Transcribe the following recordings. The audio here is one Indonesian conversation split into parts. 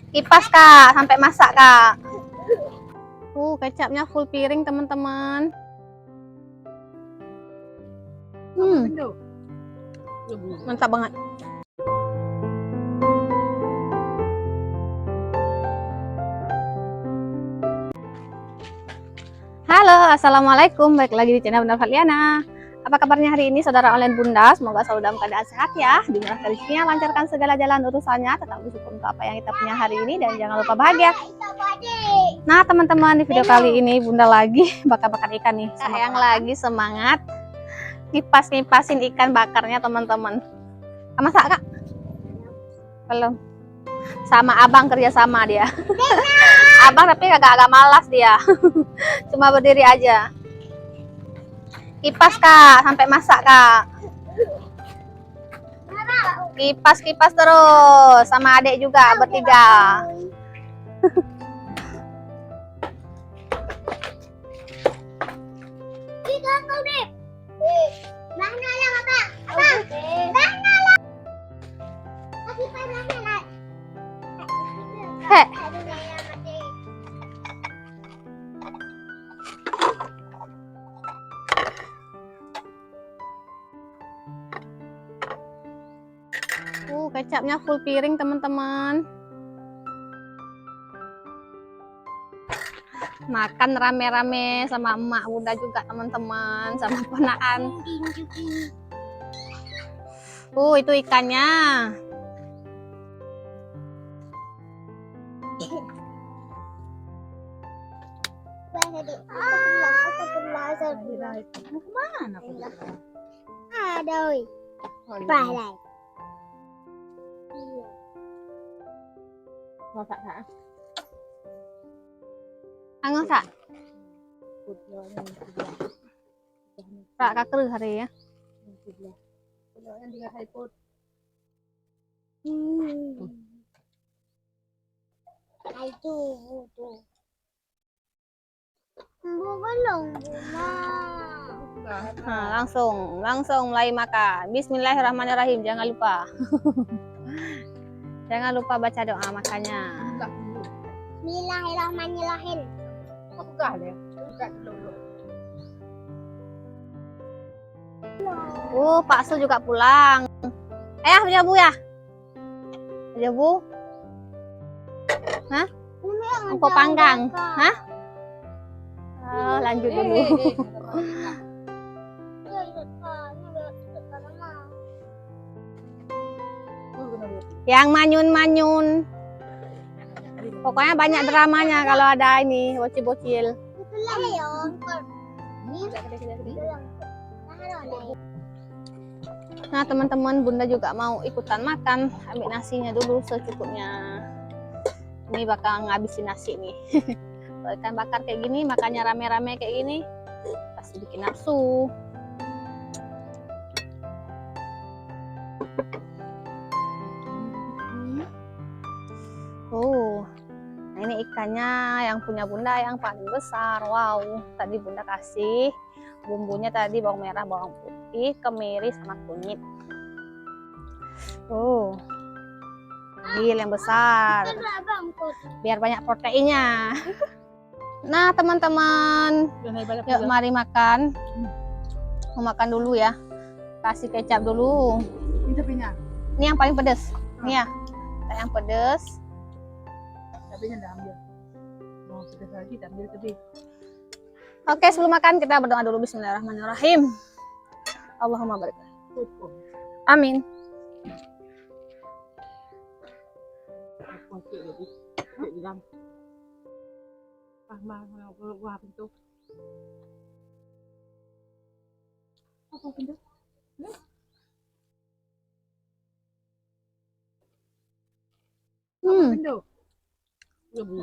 Kipas kak, sampai masak kak. Kecapnya full piring teman-teman. Mantap banget. Halo, assalamualaikum. Balik lagi di channel Bunda Fadliana. Apa kabarnya hari ini saudara online Bunda? Semoga selalu dalam keadaan sehat ya, dimurahkan rezekinya, lancarkan segala jalan urusannya, tetap bersyukur untuk apa yang kita punya hari ini, dan jangan lupa bahagia. Nah teman-teman, di video kali ini Bunda lagi bakar-bakar ikan nih, sama yang lagi semangat ngipas-ngipasin ikan bakarnya teman-teman. Masak kak? Belum. Sama abang kerja sama dia. Abang tapi agak malas dia. Cuma berdiri aja. Kipas kak, sampai masak kak. Kipas terus, sama adik juga bertiga. Kecapnya full piring teman-teman. Makan rame-rame sama emak Bunda juga teman-teman, sama ponakan. Itu ikannya. Angin sak. Rak kaker hari ya. Nah, langsung mulai makan. Bismillahirrahmanirrahim, jangan lupa. Jangan lupa baca doa makanya. Bismillahirrahmanirrahim. Pak Su juga pulang. Punya Bu ya? Punya Bu? Hah? Empok panggang. Hah? Lanjut dulu. Yang manyun-manyun. Pokoknya banyak dramanya kalau ada ini bocil-bocil. Nah teman-teman, Bunda juga mau ikutan makan. Ambil nasinya dulu secukupnya. Ini bakal ngabisin nasi nih. Kalau ikan bakar kayak gini, makannya rame-rame kayak gini, pasti bikin nafsu. Nah ini ikannya yang punya Bunda yang paling besar. Wow, tadi Bunda kasih bumbunya tadi bawang merah, bawang putih, kemiri sama kunyit. Yang besar biar banyak proteinnya. Nah teman-teman, yuk mari makan. Mau makan dulu ya, kasih kecap dulu. Ini yang paling pedas. Ini ya yang pedas. Oke, sebelum makan kita berdoa dulu. Bismillahirrahmanirrahim. Allahumma barik. Amin.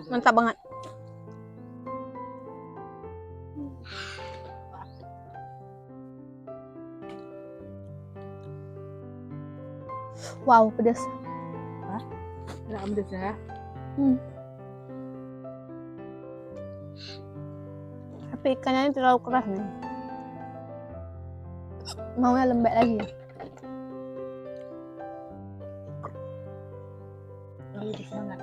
Mantap banget. Wow, pedas. Nggak pedas ya? Tapi ikannya ini terlalu keras nih. Maunya lembek lagi. Semangat.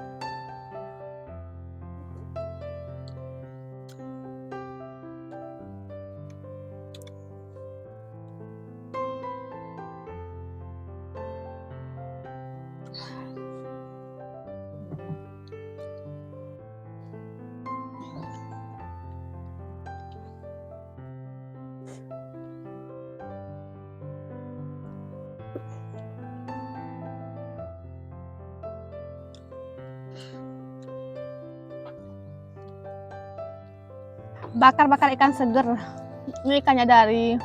bakar-bakar ikan seger. Ini ikannya dari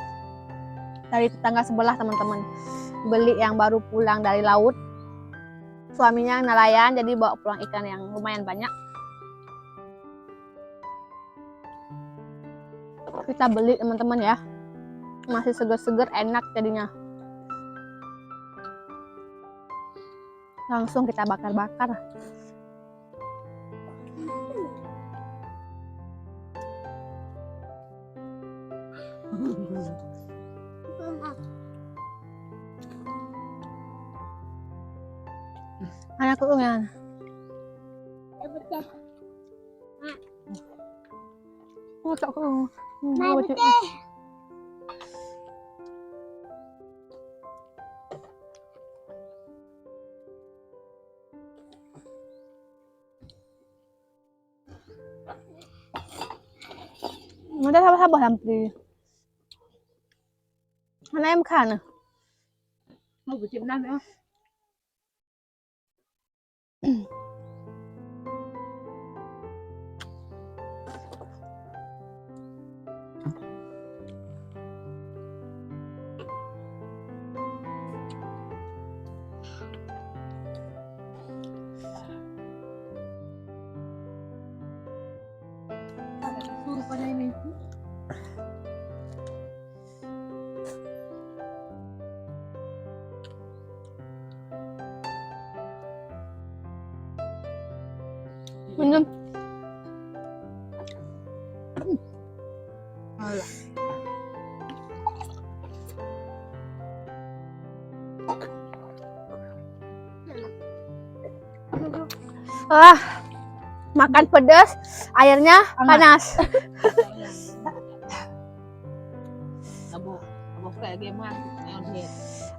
tetangga sebelah, teman-teman. Beli yang baru pulang dari laut. Suaminya nelayan, jadi bawa pulang ikan yang lumayan banyak. Kita beli, teman-teman ya. Masih seger-seger, enak jadinya. Langsung kita bakar-bakar. Anakku yan. Oh, tak ko. Udah sabar-sabar hampir. Mana em khăn à? Mau chịu năm nữa. Suruh pada ini. Minum. Alah. Makan pedas, airnya panas. Abo kayak gimana?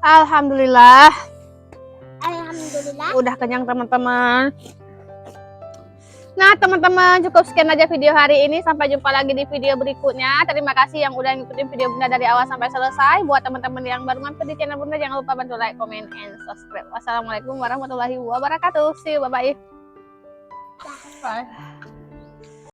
Alhamdulillah, Alhamdulillah. udah kenyang teman-teman. Nah teman-teman, cukup sekian aja video hari ini. Sampai jumpa lagi di video berikutnya. Terima kasih yang udah ngikutin video Bunda dari awal sampai selesai. Buat teman-teman yang baru mampir di channel Bunda, jangan lupa bantu like, comment, and subscribe. Wassalamualaikum warahmatullahi wabarakatuh. See you, bye-bye. Bye.